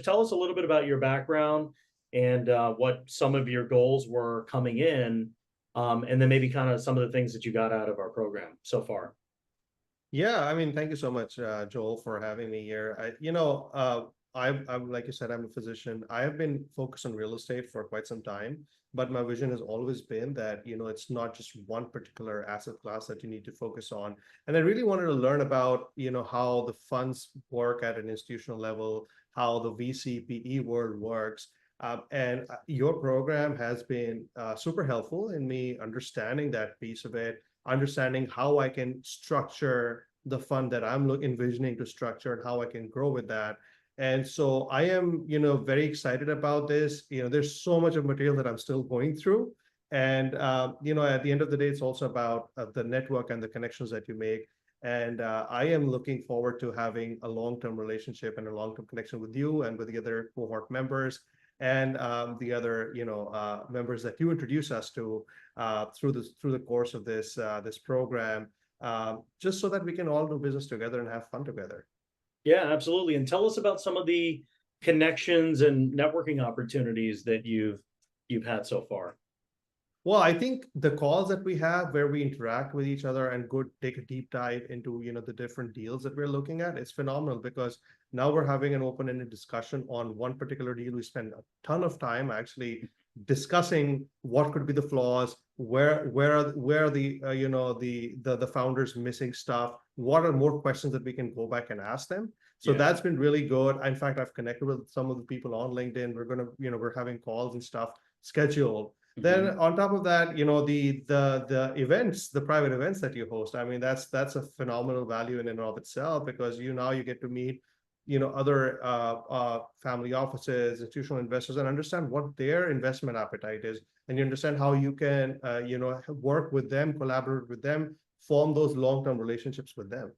Tell us a little bit about your background and what some of your goals were coming in, and then maybe kind of some of the things that you got out of our program so far. Yeah, I mean, thank you so much, Joel, for having me here. I'm like you said, I'm a physician. I have been focused on real estate for quite some time, but my vision has always been that, it's not just one particular asset class that you need to focus on. And I really wanted to learn about, how the funds work at an institutional level, how the VC world works. And your program has been super helpful in me understanding that piece of it, understanding how I can structure the fund that I'm envisioning to structure and how I can grow with that. And so I am, very excited about this. There's so much of material that I'm still going through. And, at the end of the day, it's also about the network and the connections that you make. And I am looking forward to having a long-term relationship and a long-term connection with you and with the other cohort members and the other, members that you introduce us to through the course of this program, just so that we can all do business together and have fun together. Yeah, absolutely. And tell us about some of the connections and networking opportunities that you've had so far. Well, I think the calls that we have where we interact with each other and go take a deep dive into, the different deals that we're looking at, it's phenomenal because now we're having an open-ended discussion on one particular deal. We spend a ton of time actually discussing what could be the flaws, where are the the founders missing stuff, what are more questions that we can go back and ask them. So Yeah. that's been really good. In fact, I've connected with some of the people on LinkedIn. We're having calls and stuff scheduled. Then Mhm. on top of that, the events, the private events that you host, I mean, that's a phenomenal value in and of itself because you get to meet, other family offices, institutional investors, and understand what their investment appetite is, and you understand how you can, work with them, collaborate with them, form those long-term relationships with them.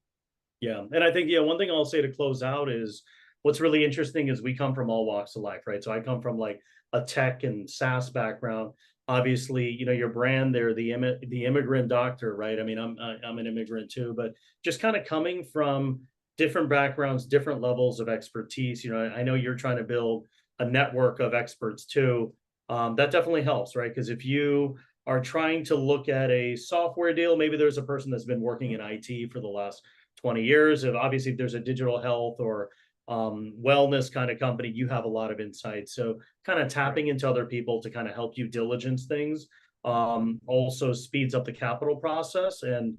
Yeah. And I think, yeah, one thing I'll say to close out is what's really interesting is we come from all walks of life, right? So I come from like a tech and SaaS background. Obviously, your brand there, the immigrant doctor, right? I mean, I'm an immigrant too, but just kind of coming from different backgrounds, different levels of expertise. I know you're trying to build a network of experts too. That definitely helps, right? Because if you are trying to look at a software deal, maybe there's a person that's been working in IT for the last 20 years. If obviously if there's a digital health or wellness kind of company, you have a lot of insight. So kind of Right. tapping into other people to kind of help you diligence things also speeds up the capital process. And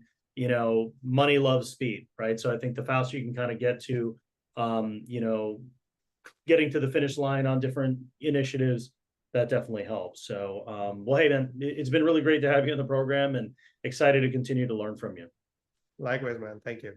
money loves speed, right? So I think the faster you can kind of get to getting to the finish line on different initiatives, that definitely helps. So well, hey man, it's been really great to have you in the program and excited to continue to learn from you. Likewise, man. Thank you.